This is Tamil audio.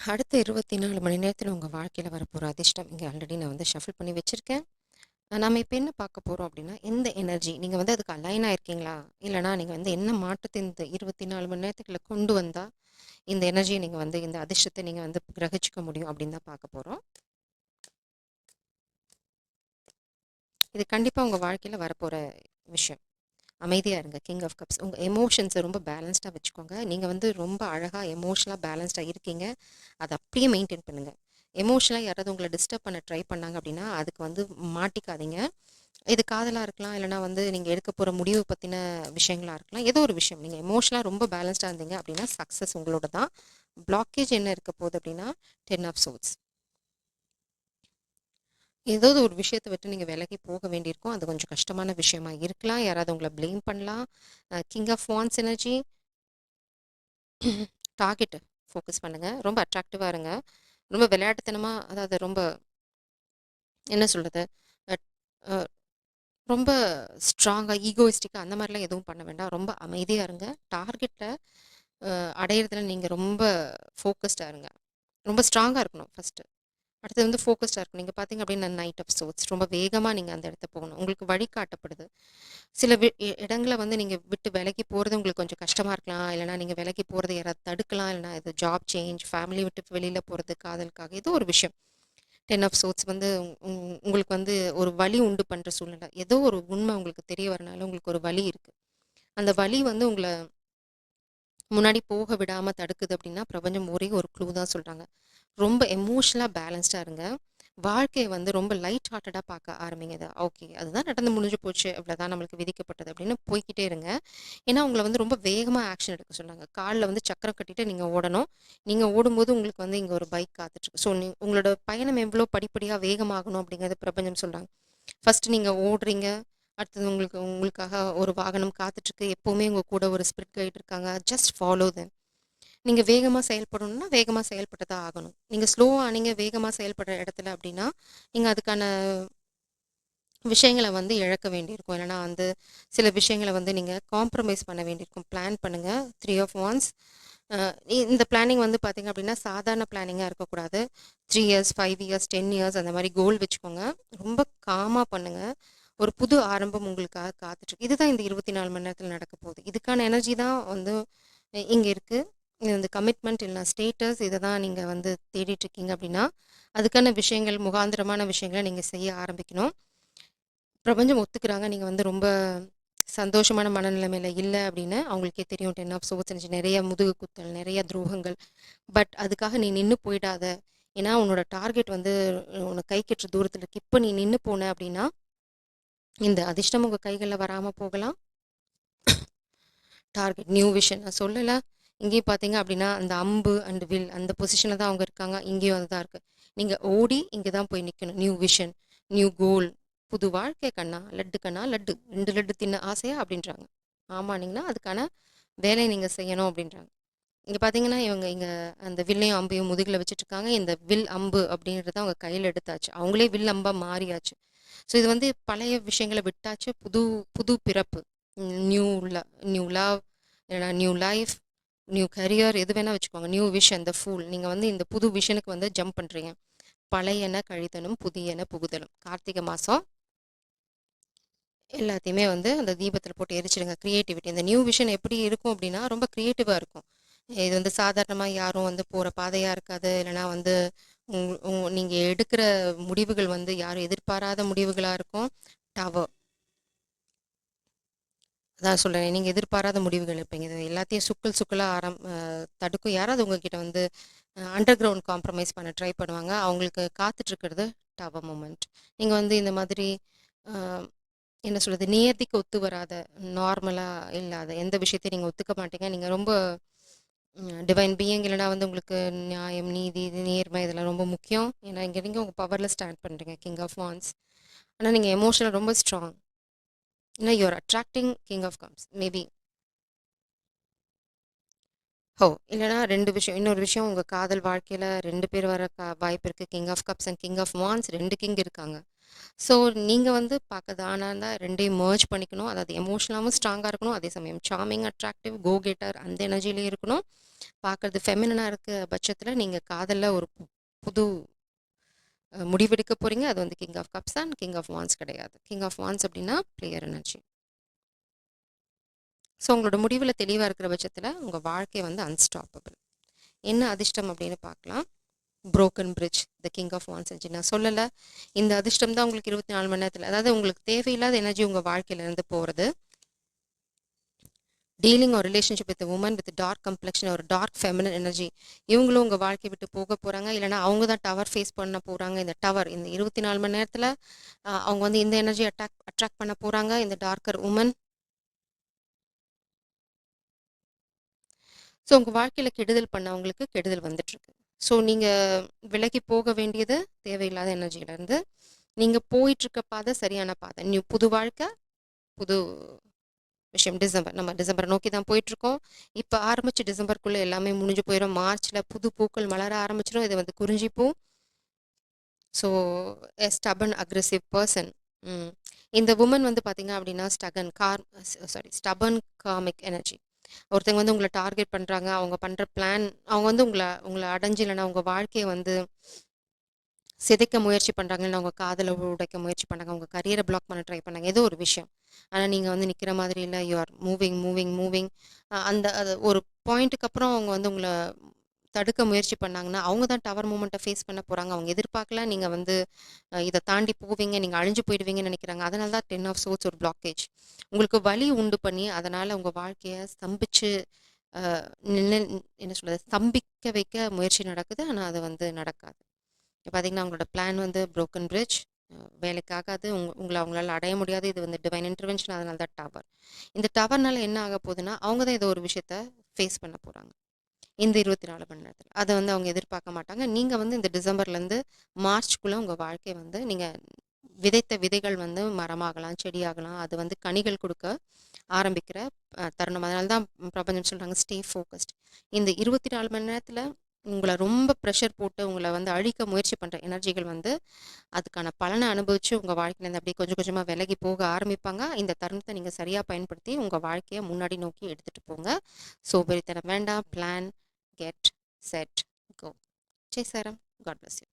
அடுத்த 24 மணி நேரத்தில உங்க வாழ்க்கையில வரப்போற அதிர்ஷ்டம் இங்க ஆல்ரெடி நான் வந்து ஷஃபில் பண்ணி வச்சிருக்கேன். நாம இப்ப என்ன பார்க்க போறோம் அப்படின்னா, எந்த எனர்ஜி நீங்க வந்து அதுக்கு அலைன் ஆயிருக்கீங்களா? இல்லன்னா நீங்க வந்து என்ன மாற்றத்த இந்த 24 மணி நேரத்துக்குள்ள கொண்டு வந்தா, இந்த எனர்ஜிய நீங்க வந்து இந்த அதிர்ஷ்டத்த நீங்க வந்து கிரகிச்சுக்க முடியும் அப்படின்னு தான் பார்க்க போறோம். இது கண்டிப்பா உங்க வாழ்க்கையில வரப்போற விஷயம். அமைதியா இருங்க. King of cups. உங்க எமோஷன்ஸ ரொம்ப பேலன்ஸ்டா வச்சுக்கோங்க. நீங்க வந்து ரொம்ப அழகா எமோஷனலா பேலன்ஸ்டா இருக்கீங்க. அத அப்படியே மெயின்டெயின் பண்ணுங்க. எமோஷனலா யாராவது உங்கள டிஸ்டர்ப் பண்ண ட்ரை பண்ணாங்க அப்படின்னா, அதுக்கு வந்து மாட்டிக்காதீங்க. இது காதலா இருக்கலாம், இல்லன்னா வந்து நீங்க எடுக்க போற முடிவு பத்தின விஷயங்களா இருக்கலாம். ஏதோ ஒரு விஷயம். நீங்க எமோஷனலா ரொம்ப பேலன்ஸ்டா இருந்தீங்க அப்படின்னா, சக்சஸ் உங்களோட தான். பிளாக்கேஜ் என்ன இருக்க போகுது அப்படின்னா, 10 ஆஃப் சோட்ஸ். ஏதாவது ஒரு விஷயத்த விட்டு நீங்க விலகி போக வேண்டியிருக்கும். அது கொஞ்சம் கஷ்டமான விஷயமா இருக்கலாம். யாராவது உங்கள ப்ளேம் பண்ணலாம். King of wands energy. Target focus பண்ணுங்க. ரொம்ப அட்ராக்டிவா இருங்க. ரொம்ப விளையாட்டுத்தனமா, அதாவது ரொம்ப என்ன சொல்றது? அட் அ ரொம்ப ஸ்ட்ராங்கா, ஈகோயிஸ்டிக்கா அந்த மாரிலாம் எதுவும் பண்ண வேண்டாம். ரொம்ப அமைதியா இருங்க. டார்கெட்ட அடையிறதுல நீங்க ரொம்ப ஃபோக்கஸ்டா இருங்க. ரொம்ப ஸ்ட்ராங்கா இருக்கணும் ஃபர்ஸ்ட்டு. அடுத்தது வந்து ஃபோக்கஸ்டா இருக்கணும். நீங்க பார்த்தீங்க அப்படின்னா, நைட் ஆஃப் சோர்ட்ஸ். ரொம்ப வேகமா நீங்க அந்த இடத்த போகணும். உங்களுக்கு வழிகாட்டப்படுது. சில இடங்கள வந்து நீங்க விட்டு விலகி போறது உங்களுக்கு கொஞ்சம் கஷ்டமா இருக்கலாம். இல்லன்னா நீங்க விலகி போறத யாராவது தடுக்கலாம். இல்லன்னா இது ஜாப் சேஞ்ச், ஃபேமிலி விட்டு வெளியில போறது, காதலுக்காக ஏதோ ஒரு விஷயம். 10 ஆஃப் சோர்ட்ஸ் வந்து உங்களுக்கு வந்து ஒரு வலி உண்டு பண்ற சூழ்நிலை. ஏதோ ஒரு உண்மை உங்களுக்கு தெரிய வரனால உங்களுக்கு ஒரு வலி இருக்கு. அந்த வலி வந்து உங்கள முன்னாடி போக விடாம தடுக்குது அப்படின்னா, பிரபஞ்சம் ஒரே ஒரு க்ளூ தான் சொல்றாங்க. ரொம்ப எமோஷனலா பேலன்ஸ்டா இருங்க. வாழ்க்கைய வந்து ரொம்ப லைட் ஹார்ட்டடா பார்க்க ஆரம்பிங்க. ஓகே. அதுதான் நடந்து முடிஞ்சு போச்சு. அவ்வளோதான் நம்மளுக்கு விதிக்கப்பட்டது அப்படின்னு போய்க்கிட்டே இருங்க. ஏன்னா, உங்கள வந்து ரொம்ப வேகமா ஆக்ஷன் எடுக்க சொன்னாங்க. கால்ல வந்து சக்கரம் கட்டிட்டு நீங்க ஓடணும். நீங்க ஓடும்போது உங்களுக்கு வந்து இங்க ஒரு பைக் காத்துட்ருக்கு. ஸோ, உங்களோட பயணம் எவ்வளோ படிப்படியா வேகமாகணும் அப்படிங்கிறத பிரபஞ்சம் சொல்றாங்க. ஃபர்ஸ்ட் நீங்க ஓடுறீங்க. அடுத்தது உங்களுக்காக ஒரு வாகனம் காத்துட்ருக்கு. எப்பவுமே உங்க கூட ஒரு ஸ்பிரிட் கைட் இருக்காங்க. Just follow them. நீங்க வேகமா செயல்படணும்னா, வேகமா செயல்பட்டு தான் ஆகணும். நீங்க ஸ்லோவா ஆனீங்க, வேகமா செயல்படுற இடத்துல அப்படின்னா, நீங்க அதுக்கான விஷயங்கள வந்து இழக்க வேண்டியிருக்கும். இல்லன்னா வந்து சில விஷயங்கள வந்து நீங்க காம்ப்ரமைஸ் பண்ண வேண்டியிருக்கும். பிளான் பண்ணுங்க. 3 ஆஃப் வாண்ட்ஸ். அ இந்த பிளானிங் வந்து பார்த்தீங்க அப்படின்னா, சாதாரண பிளானிங்கா இருக்கக்கூடாது. 3 இயர்ஸ், 5 இயர்ஸ், 10 இயர்ஸ் அந்த மாரி கோல் வச்சுக்கோங்க. ரொம்ப காமா பண்ணுங்க. ஒரு புது ஆரம்பம் உங்களுக்காக காத்துட்ருக்கு. இதுதான் இந்த 24 மணி நேரத்தில நடக்க போகுது. இதுக்கான எனர்ஜி தான் வந்து இங்க இருக்கு. இந்த கமிட்மெண்ட் இல்ல ஸ்டேட்டஸ் இத தான் நீங்க வந்து தேடிட்டு இருக்கீங்க அப்படின்னா, அதுக்கான விஷயங்கள், முகாந்திரமான விஷயங்கள நீங்க செய்ய ஆரம்பிக்கணும். பிரபஞ்சம் ஒத்துக்கிறாங்க. நீங்க வந்து ரொம்ப சந்தோஷமான மனநிலைமையில இல்ல அப்படின்னு அவங்களுக்கே தெரியும். 10 ஆஃப் சோர்ட்ஸ் இருந்துச்சு. நெறைய முதுகு குத்தல், நெறைய துரோகங்கள். பட் அதுக்காக நீ நின்னு போயிடாத. ஏன்னா உன்னோட டார்கெட் வந்து உனக்கு கை கெட்டுற தூரத்துல இருக்கு. இப்ப நீ நின்னு போன அப்படின்னா, இந்த அதிர்ஷ்டம் உங்க கைகள்ல வராம போகலாம். டார்கெட் நியூ விஷன் நான் சொல்லல. இங்கேயும் பார்த்தீங்க அப்படின்னா, அந்த அம்பு அண்ட் வில் அந்த பொசிஷன்ல தான் அவங்க இருக்காங்க. இங்கேயும் அதுதான் இருக்கு. நீங்க ஓடி இங்க தான் போய் நிக்கணும். நியூ விஷன், நியூ கோல். புது வாழ்க்கை கண்ணா, லட்டு கண்ணா லட்டு. 2 லட்டு தின்ன ஆசையா? அப்படின்றாங்க. ஆமான்னீங்கன்னா, அதுக்கான வேலைய நீங்க செய்யணும் அப்படின்றாங்க. இங்க பார்த்தீங்கன்னா, இவங்க இங்க அந்த வில்லையும் அம்பையும் முதுகுல வச்சுட்டுருக்காங்க. இந்த வில், அம்பு அப்படின்றத அவங்க கையில எடுத்தாச்சு. அவங்களே வில் அம்பா மாறியாச்சு. ஸோ இது வந்து பழைய விஷயங்கள விட்டாச்சு. புது புது பிறப்பு. நியூ நியூ லவ், இல்லைனா நியூ லைஃப், நியூ கரியர் எது வேணா வச்சுக்கோங்க. நியூ விஷன், த ஃபூல். நீங்க வந்து இந்த புது விஷனுக்கு வந்து ஜம்ப் பண்றீங்க. பழையன கழிதலும், புதியன புகுதலும். கார்த்திகை மாசம் எல்லாத்தையுமே வந்து அந்த தீபத்தில போட்டு எரிச்சிடுங்க. கிரியேட்டிவிட்டி. இந்த நியூ விஷன் எப்படி இருக்கும் அப்படின்னா, ரொம்ப கிரியேட்டிவா இருக்கும். இது வந்து சாதாரணமா யாரும் வந்து போற பாதையா இருக்காது. இல்லைனா வந்து நீங்க எடுக்கிற முடிவுகள் வந்து யாரும் எதிர்பாராத முடிவுகளா இருக்கும். டவர் அதான் சொல்றேன். நீங்க எதிர்பாராத முடிவுகள் எடுப்பீங்க. இது எல்லாத்தையும் சுக்குல் சுக்குலா தடுக்கும். யாராவது உங்ககிட்ட வந்து அண்டர் கிரவுண்ட் காம்ப்ரமைஸ் பண்ண ட்ரை பண்ணுவாங்க. அவங்களுக்கு காத்துட்டு இருக்கிறது டவர் மொமெண்ட். நீங்க வந்து இந்த மாதிரி அ என்ன சொல்றது? நியதிக்கு ஒத்து வராத, நார்மலா இல்லாத எந்த விஷயத்தையும் நீங்க ஒத்துக்க மாட்டீங்க. நீங்க ரொம்ப டிவைன் பீயிங் இல்லைனா வந்து உங்களுக்கு நியாயம், நீதி, நேர்மை இதெல்லாம் ரொம்ப முக்கியம். ஏன்னா இங்க நீங்க உங்க பவர்ல ஸ்டாண்ட் பண்றீங்க. King of wands. ஆனா நீங்க எமோஷனலா ரொம்ப ஸ்ட்ராங். ஏன்னா you are attracting king of cups. Maybe ஓ! இல்லன்னா 2 விஷயம். இன்னொரு விஷயம் உங்க காதல் வாழ்க்கையில 2 பேர் வர வாய்ப்பு இருக்கு. King of cups and king of wands 2 king இருக்காங்க. ஸோ நீங்கள் வந்து பார்க்க தானா இருந்தால் ரெண்டையும் merge பண்ணிக்கணும். அதாவது எமோஷனலாகவும் ஸ்ட்ராங்காக இருக்கணும், அதே சமயம் சார்மிங், அட்ராக்டிவ், கோ கெட்டர் அந்த எனர்ஜிலேயும் இருக்கணும். பார்க்கறது ஃபெமினனாக இருக்க பட்சத்தில் நீங்கள் காதலில் ஒரு புது முடிவெடுக்க போகிறீங்க. அது வந்து கிங் ஆஃப் கப்ஸ் தான், கிங் ஆஃப் வான்ஸ் கிடையாது. கிங் ஆஃப் வான்ஸ் அப்படின்னா பிளேயர் எனர்ஜி. ஸோ உங்களோட முடிவில் தெளிவாக இருக்கிற பட்சத்தில் உங்கள் வாழ்க்கை வந்து அன்ஸ்டாப்பபிள். என்ன அதிர்ஷ்டம் அப்படின்னு பார்க்கலாம். Broken bridge, the king of wands energy. நான் சொல்லலை, இந்த அதிர்ஷ்டம் தான் உங்களுக்கு 24 மணி நேரத்தில், அதாவது உங்களுக்கு தேவையில்லாத எனர்ஜி உங்கள் வாழ்க்கையிலேருந்து போகிறது. டீலிங் ஒரு relationship with woman with dark complexion, ஒரு டார்க் ஃபெமினன் எனர்ஜி, இவங்களும் உங்கள் வாழ்க்கையை விட்டு போக போகிறாங்க. இல்லைனா அவங்க தான் டவர் ஃபேஸ் பண்ண போகிறாங்க. இந்த டவர் இந்த 24 மணி நேரத்தில் அவங்க வந்து இந்த எனர்ஜி அட்ராக்ட் பண்ண போகிறாங்க, இந்த டார்க்கர் உமன். ஸோ உங்கள் வாழ்க்கையில் கெடுதல் பண்ணவங்களுக்கு கெடுதல் வந்துட்டுருக்கு. ஸோ நீங்கள் விலகி போக வேண்டியது தேவையில்லாத எனர்ஜியிலேருந்து. நீங்கள் போயிட்டுருக்க பாதை சரியான பாதை. புது வாழ்க்கை, புது விஷயம். நம்ம டிசம்பரை நோக்கி தான் போயிட்டுருக்கோம். இப்போ ஆரம்பிச்சு டிசம்பருக்குள்ளே எல்லாமே முடிஞ்சு போயிடும். மார்ச்சில் புது பூக்கள் மலர ஆரம்பிச்சிடும். இது வந்து குறிஞ்சி பூ. ஸோ எ ஸ்டபன் அக்ரெசிவ் பர்சன். இந்த உமன் வந்து பார்த்தீங்க அப்படின்னா ஸ்டபன் காமிக் எனர்ஜி. ஒருத்தங்க வந்து உங்களை டார்கெட் பண்ணுறாங்க, அவங்க பண்ணுற பிளான், அவங்க வந்து உங்களை அடைஞ்சு இல்லைன்னா உங்கள் வாழ்க்கையை வந்து சிதைக்க முயற்சி பண்ணுறாங்க, இல்லை அவங்க காதலை உடைக்க முயற்சி பண்ணுறாங்க, உங்கள் கரியரை பிளாக் பண்ண ட்ரை பண்ணாங்க, ஏதோ ஒரு விஷயம். ஆனால் நீங்கள் வந்து நிற்கிற மாதிரி இல்லை, யூ ஆர் மூவிங். அந்த அது ஒரு பாயிண்ட்டுக்கு அப்புறம் அவங்க வந்து உங்களை தடுக்க முயற்சி பண்ணாங்கன்னா, அவங்க தான் டவர் மூமெண்ட்டை ஃபேஸ் பண்ண போகிறாங்க. அவங்க எதிர்பார்க்கல நீங்கள் வந்து இதை தாண்டி போவீங்க, நீங்கள் அழிஞ்சு போயிடுவீங்கன்னு நினைக்கிறாங்க. அதனால தான் 10 ஆஃப் சோர்ட்ஸ் ஒரு பிளாக்கேஜ். உங்களுக்கு வலி உண்டு பண்ணி அதனால் உங்கள் வாழ்க்கையை ஸ்தம்பிச்சு நின்னு என்ன சொல்கிறது, ஸ்தம்பிக்க வைக்க முயற்சி நடக்குது. ஆனால் அது வந்து நடக்காது. இப்போ பார்த்தீங்கன்னா உங்களோட பிளான் வந்து புரோக்கன் பிரிட்ஜ், வேலைக்காகாது, உங்களை அவங்களால அடைய முடியாது. இது வந்து டிவைன் இன்டர்வென்ஷன். அதனால தான் டவர். இந்த டவர்னால என்ன ஆக போகுதுன்னா, அவங்க தான் ஏதோ ஒரு விஷயத்த ஃபேஸ் பண்ண போகிறாங்க இந்த 24 மணி நேரத்தில். அதை வந்து அவங்க எதிர்பார்க்க மாட்டாங்க. நீங்கள் வந்து இந்த டிசம்பர்லேருந்து மார்ச்க்குள்ளே உங்கள் வாழ்க்கை வந்து நீங்கள் விதைத்த விதைகள் வந்து மரமாகலாம், செடியாகலாம், அது வந்து கனிகள் கொடுக்க ஆரம்பிக்கிற தருணம். அதனால தான் பிரபஞ்சம் சொல்கிறாங்க ஸ்டே ஃபோக்கஸ்ட். இந்த 24 மணி நேரத்தில் உங்களை ரொம்ப ப்ரெஷர் போட்டு உங்களை வந்து அழிக்க முயற்சி பண்ணுற எனர்ஜிகள் வந்து அதுக்கான பலனை அனுபவித்து உங்கள் வாழ்க்கையிலேருந்து அப்படியே கொஞ்சம் கொஞ்சமாக விலகி போக ஆரம்பிப்பாங்க. இந்த தருணத்தை நீங்கள் சரியாக பயன்படுத்தி உங்கள் வாழ்க்கையை முன்னாடி நோக்கி எடுத்துகிட்டு போங்க. சோம்பேறித்தனம் வேண்டாம். Plan, get, set, go. ஜெய் சாரம். God bless you.